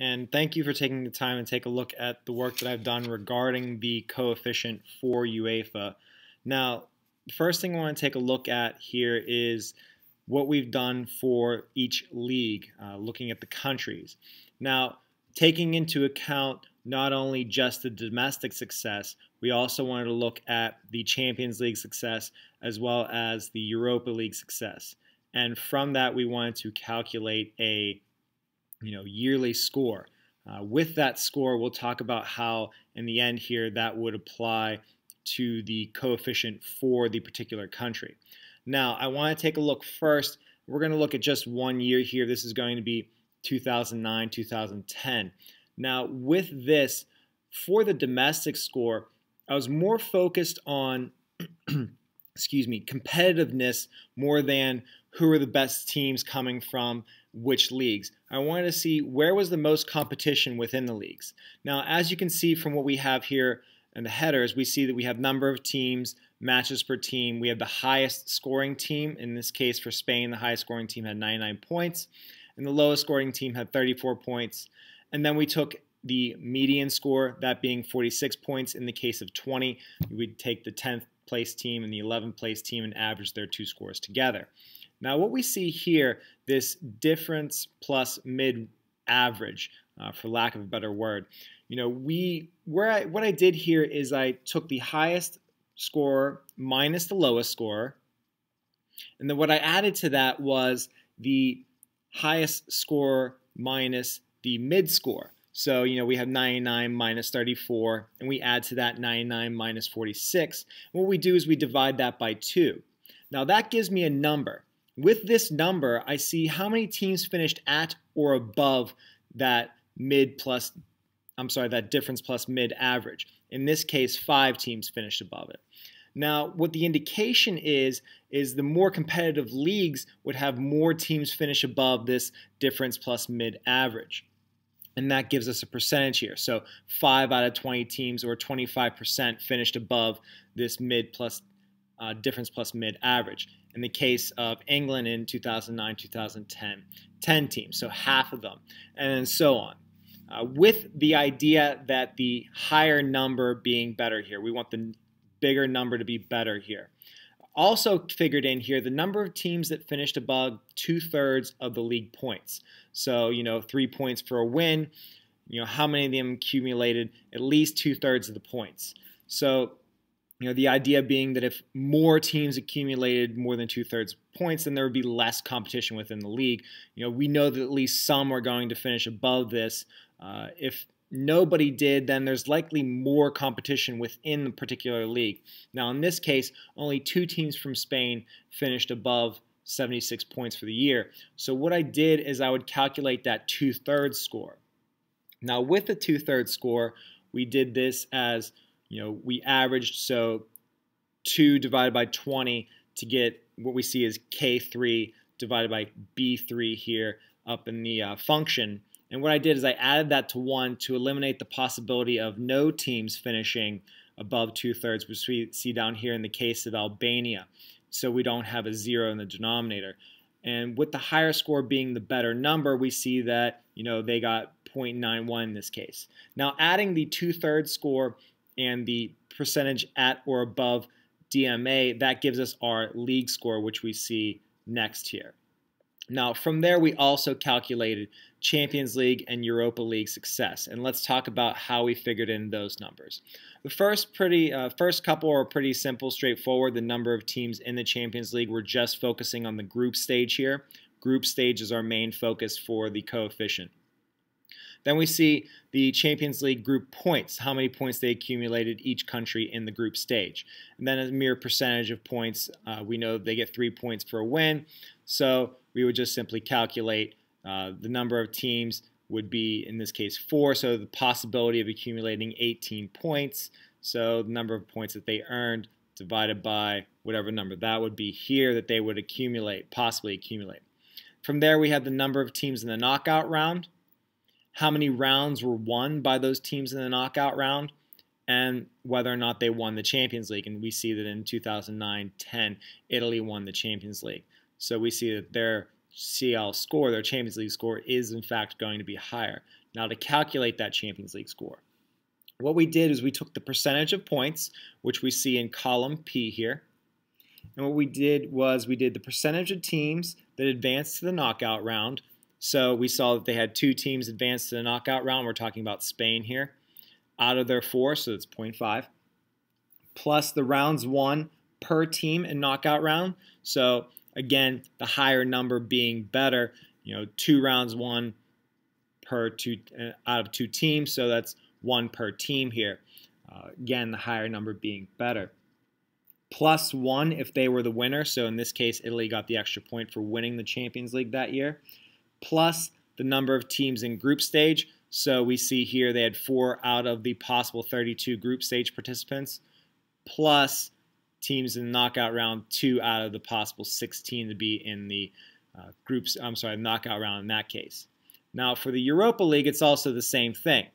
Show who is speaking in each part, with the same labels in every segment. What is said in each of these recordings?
Speaker 1: and thank you for taking the time and take a look at the work that I've done regarding the coefficient for UEFA. Now, the first thing I want to take a look at here is what we've done for each league, looking at the countries. Now, taking into account not only just the domestic success, we also wanted to look at the Champions League success as well as the Europa League success. And from that, we wanted to calculate a yearly score. With that score, we'll talk about how, in the end here, that would apply to the coefficient for the particular country. Now, I want to take a look first. We're going to look at just 1 year here. This is going to be 2009, 2010. Now, with this, for the domestic score, I was more focused on competitiveness more than who are the best teams coming from which leagues. I wanted to see where was the most competition within the leagues. Now, as you can see from what we have here in the headers, we see that we have number of teams, matches per team. We have the highest scoring team. In this case, for Spain, the highest scoring team had 99 points, and the lowest scoring team had 34 points. And then we took the median score, that being 46 points. In the case of 20, we'd take the 10th place team and the 11th place team and average their two scores together. Now, what we see here, this difference plus mid average, for lack of a better word, what I did here is I took the highest score minus the lowest score, and then what I added to that was the highest score minus the mid score. So, we have 99 minus 34, and we add to that 99 minus 46. And what we do is we divide that by 2. Now, that gives me a number. With this number, I see how many teams finished at or above that that difference plus mid average. In this case, 5 teams finished above it. Now, what the indication is the more competitive leagues would have more teams finish above this difference plus mid average. And that gives us a percentage here. So 5 out of 20 teams, or 25%, finished above this difference plus mid average. In the case of England in 2009, 2010, 10 teams, so half of them, and so on. With the idea that the higher number being better here, we want the bigger number to be better here. Also figured in here the number of teams that finished above 2/3 of the league points. So, 3 points for a win, how many of them accumulated at least 2/3 of the points. So, the idea being that if more teams accumulated more than 2/3 points, then there would be less competition within the league. We know that at least some are going to finish above this. If nobody did, then there's likely more competition within the particular league. Now, in this case, only 2 teams from Spain finished above 76 points for the year. So what I did is I would calculate that 2/3 score. Now, with the 2/3 score, we did this as, we averaged, so 2 divided by 20 to get what we see as K3 divided by B3 here up in the function. And what I did is I added that to 1 to eliminate the possibility of no teams finishing above 2/3, which we see down here in the case of Albania. So we don't have a 0 in the denominator. And with the higher score being the better number, we see that, they got 0.91 in this case. Now, adding the 2/3 score and the percentage at or above DMA, that gives us our league score, which we see next here. Now, from there, we also calculated Champions League and Europa League success, and let's talk about how we figured in those numbers. The first couple are pretty simple, straightforward. The number of teams in the Champions League, we're just focusing on the group stage here. Group stage is our main focus for the coefficient. Then we see the Champions League group points, how many points they accumulated each country in the group stage. And then a mere percentage of points, we know they get 3 points for a win, so we would just simply calculate the number of teams would be, in this case, 4, so the possibility of accumulating 18 points, so the number of points that they earned divided by whatever number that would be here that they would possibly accumulate. From there, we have the number of teams in the knockout round, how many rounds were won by those teams in the knockout round, and whether or not they won the Champions League. And we see that in 2009-10, Italy won the Champions League. So we see that their CL score, their Champions League score, is in fact going to be higher. Now to calculate that Champions League score, what we did is we took the percentage of points, which we see in column P here, and what we did was we did the percentage of teams that advanced to the knockout round. So we saw that they had 2 teams advanced to the knockout round. We're talking about Spain here. Out of their 4, so it's 0.5. Plus the rounds won per team in knockout round. So again, the higher number being better. 2 rounds won per 2 out of 2 teams. So that's 1 per team here. Again, the higher number being better. Plus 1 if they were the winner. So in this case, Italy got the extra point for winning the Champions League that year. Plus the number of teams in group stage. So we see here they had 4 out of the possible 32 group stage participants. Plus teams in the knockout round, 2 out of the possible 16 to be in the knockout round in that case. Now for the Europa League, it's also the same thing.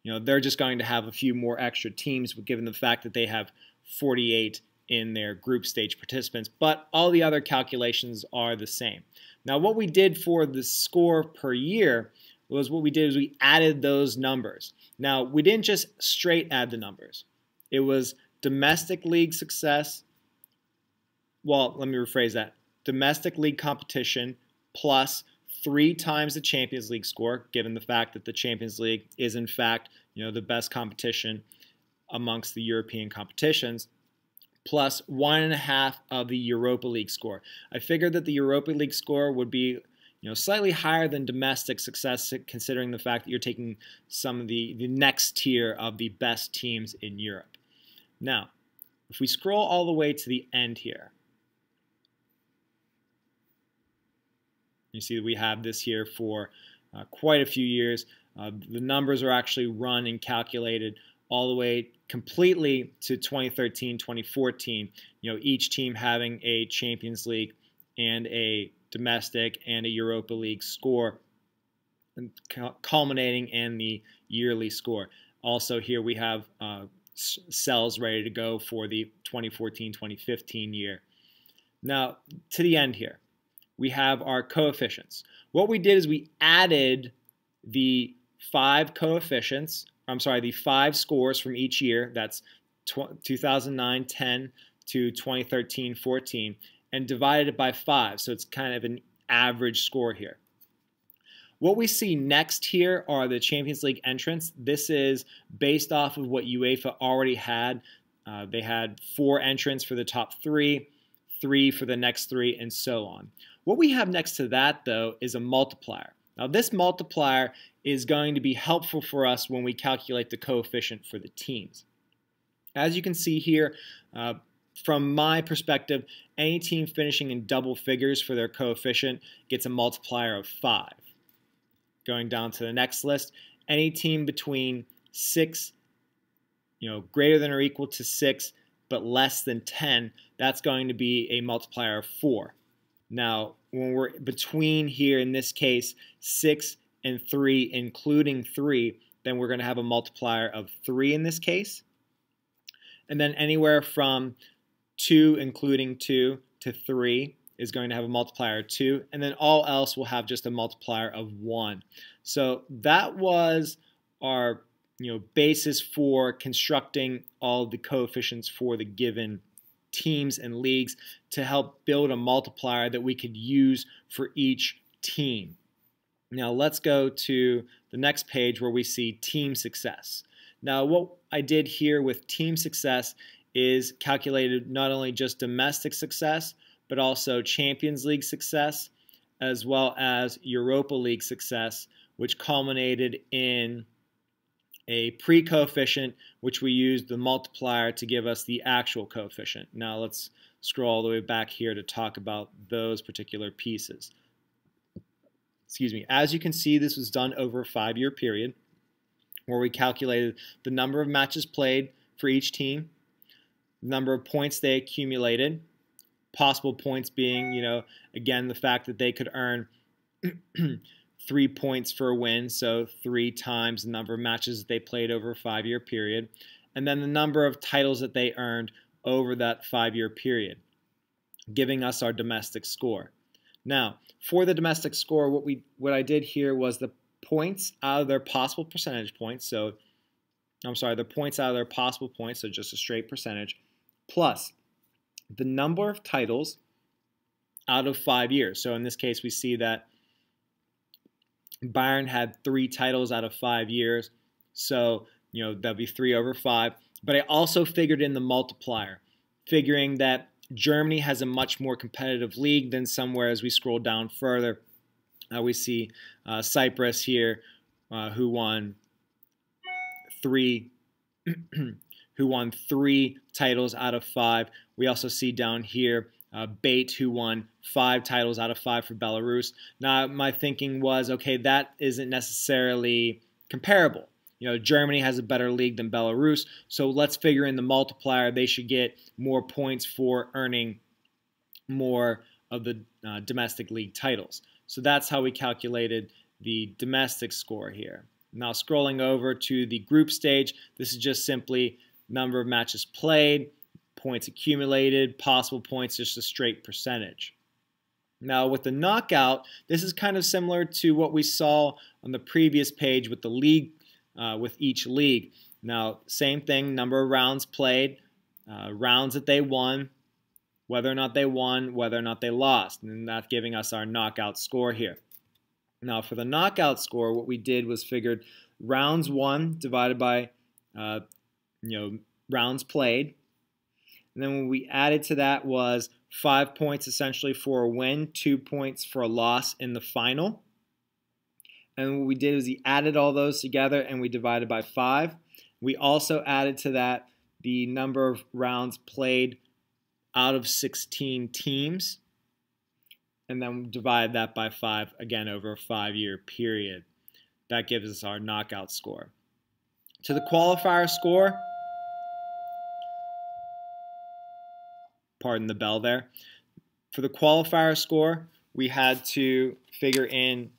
Speaker 1: They're just going to have a few more extra teams, given the fact that they have 48 in their group stage participants, but all the other calculations are the same. Now what we did for the score per year was we added those numbers. Now we didn't just straight add the numbers. It was domestic league success, well, let me rephrase that. Domestic league competition plus 3 times the Champions League score, given the fact that the Champions League is in fact, the best competition amongst the European competitions, plus 1.5 of the Europa League score. I figured that the Europa League score would be slightly higher than domestic success, considering the fact that you're taking some of the next tier of the best teams in Europe. Now, if we scroll all the way to the end here, you see that we have this here for quite a few years. The numbers are actually run and calculated all the way completely to 2013, 2014. Each team having a Champions League and a domestic and a Europa League score, and culminating in the yearly score. Also here we have cells ready to go for the 2014-2015 year. Now to the end here, we have our coefficients. What we did is we added the 5 coefficients, the 5 scores from each year, that's 2009-10 to 2013-14, and divided it by 5, so it's kind of an average score here. What we see next here are the Champions League entrants. This is based off of what UEFA already had. They had 4 entrants for the top 3, 3 for the next 3, and so on. What we have next to that, though, is a multiplier. Now, this multiplier is going to be helpful for us when we calculate the coefficient for the teams. As you can see here, from my perspective, any team finishing in double figures for their coefficient gets a multiplier of 5. Going down to the next list, any team between 6, greater than or equal to 6, but less than 10, that's going to be a multiplier of 4. Now, when we're between here, in this case, 6 and 3, including 3, then we're going to have a multiplier of 3 in this case. And then anywhere from 2, including 2, to 3 is going to have a multiplier of 2. And then all else will have just a multiplier of 1. So that was our basis for constructing all the coefficients for the given teams and leagues to help build a multiplier that we could use for each team. Now let's go to the next page where we see team success. Now what I did here with team success is calculated not only just domestic success, but also Champions League success, as well as Europa League success, which culminated in a pre-coefficient, which we used the multiplier to give us the actual coefficient. Now let's scroll all the way back here to talk about those particular pieces. Excuse me. As you can see, this was done over a 5-year period where we calculated the number of matches played for each team, the number of points they accumulated, possible points being, again, the fact that they could earn 3 points for a win, so 3 times the number of matches that they played over a 5-year period, and then the number of titles that they earned over that 5-year period, giving us our domestic score. Now, for the domestic score, what I did here was the points out of their possible percentage points. So, I'm sorry, the points out of their possible points, so just a straight percentage, plus the number of titles out of 5 years. So in this case, we see that Bayern had 3 titles out of 5 years. So, that'd be 3 over 5. But I also figured in the multiplier, figuring that Germany has a much more competitive league than somewhere as we scroll down further. We see Cyprus here, who won 3 titles out of 5. We also see down here Bate, who won 5 titles out of 5 for Belarus. Now, my thinking was, okay, that isn't necessarily comparable. Germany has a better league than Belarus, so let's figure in the multiplier. They should get more points for earning more of the domestic league titles. So that's how we calculated the domestic score here. Now scrolling over to the group stage, this is just simply number of matches played, points accumulated, possible points, just a straight percentage. Now with the knockout, this is kind of similar to what we saw on the previous page with the league, with each league. Now same thing, number of rounds played, rounds that they won, whether or not they won, whether or not they lost, and that's giving us our knockout score here. Now for the knockout score, what we did was figured rounds won divided by rounds played, and then what we added to that was 5 points essentially for a win, 2 points for a loss in the final. And what we did is we added all those together and we divided by 5. We also added to that the number of rounds played out of 16 teams, and then divide that by 5 again over a 5-year period. That gives us our knockout score. To the qualifier score, pardon the bell there. For the qualifier score, we had to figure in,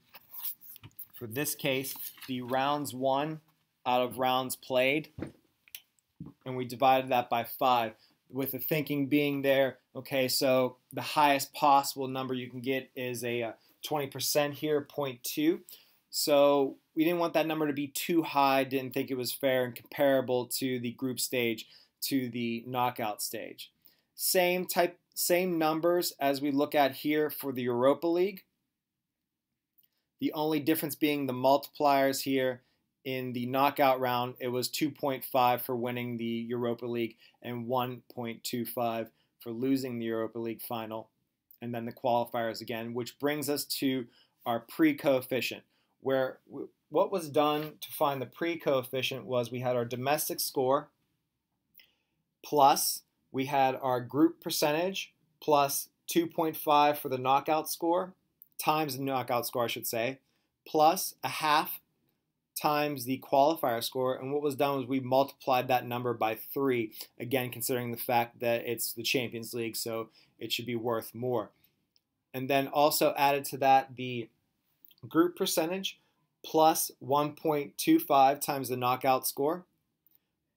Speaker 1: for this case, the rounds won out of rounds played, and we divided that by 5. With the thinking being there, okay, so the highest possible number you can get is a 20% here, 0.2. So we didn't want that number to be too high, didn't think it was fair and comparable to the group stage, to the knockout stage. Same numbers as we look at here for the Europa League. The only difference being the multipliers here. In the knockout round, it was 2.5 for winning the Europa League and 1.25 for losing the Europa League final. And then the qualifiers again, which brings us to our pre-coefficient, where what was done to find the pre-coefficient was we had our domestic score plus we had our group percentage plus 2.5 for the knockout score, times the knockout score, I should say, plus a half times the qualifier score, and what was done was we multiplied that number by 3, again considering the fact that it's the Champions League, so it should be worth more. And then also added to that the group percentage plus 1.25 times the knockout score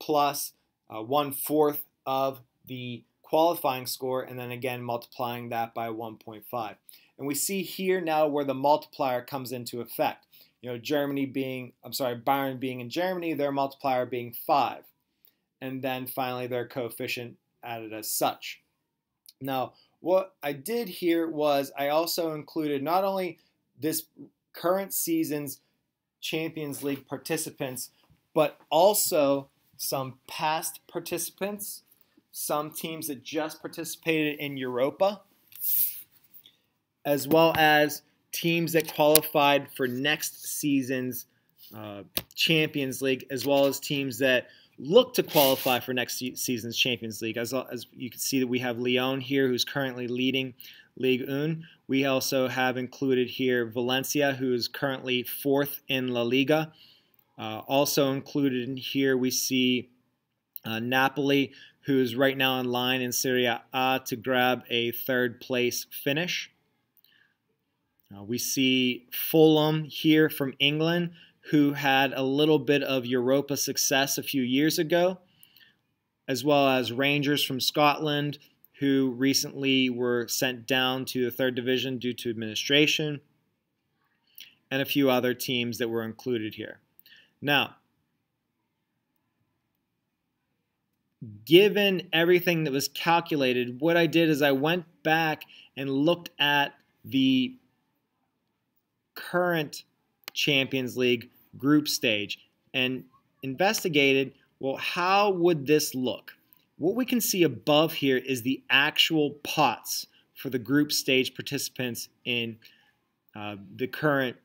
Speaker 1: plus 1/4 of the qualifying score, and then again multiplying that by 1.5. And we see here now where the multiplier comes into effect. Bayern being in Germany, their multiplier being 5. And then finally their coefficient added as such. Now, what I did here was I also included not only this current season's Champions League participants, but also some past participants, some teams that just participated in Europa, as well as teams that qualified for next season's Champions League, as well as teams that look to qualify for next season's Champions League. As you can see that we have Lyon here, who's currently leading Ligue 1. We also have included here Valencia, who is currently 4th in La Liga. Also included in here we see Napoli, who is right now in line in Serie A to grab a 3rd place finish. We see Fulham here from England, who had a little bit of Europa success a few years ago, as well as Rangers from Scotland, who recently were sent down to the 3rd division due to administration. and a few other teams that were included here. Now, given everything that was calculated, what I did is I went back and looked at the current Champions League group stage and investigated, well, how would this look? What we can see above here is the actual pots for the group stage participants in the current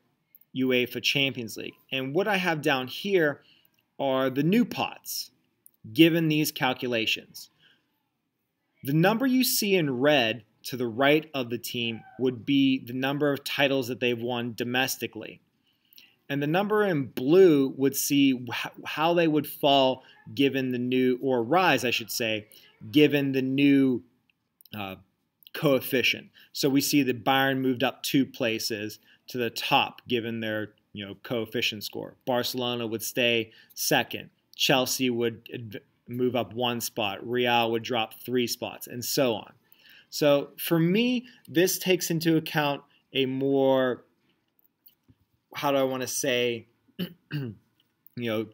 Speaker 1: UEFA Champions League. And what I have down here are the new pots, given these calculations. The number you see in red to the right of the team would be the number of titles that they've won domestically. And the number in blue would see how they would fall given the new, or rise, I should say, given the new coefficient. So we see that Bayern moved up 2 places to the top given their coefficient score. Barcelona would stay second. Chelsea would move up 1 spot. Real would drop 3 spots, and so on. So for me, this takes into account a more, how do I want to say,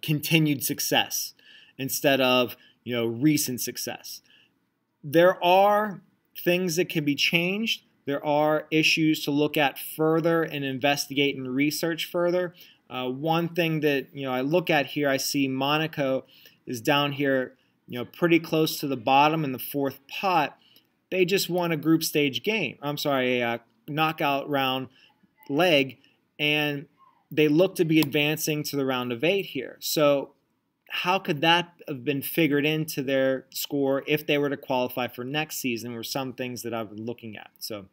Speaker 1: continued success instead of, recent success. There are things that can be changed. There are issues to look at further and investigate and research further. One thing that I look at here, I see Monaco is down here, pretty close to the bottom in the 4th pot. They just won a group stage game. A knockout round leg, and they look to be advancing to the round of 8 here. So how could that have been figured into their score if they were to qualify for next season? Were some things that I've been looking at. So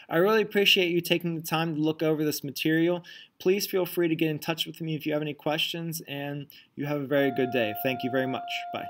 Speaker 1: I really appreciate you taking the time to look over this material. Please feel free to get in touch with me if you have any questions, and you have a very good day. Thank you very much. Bye.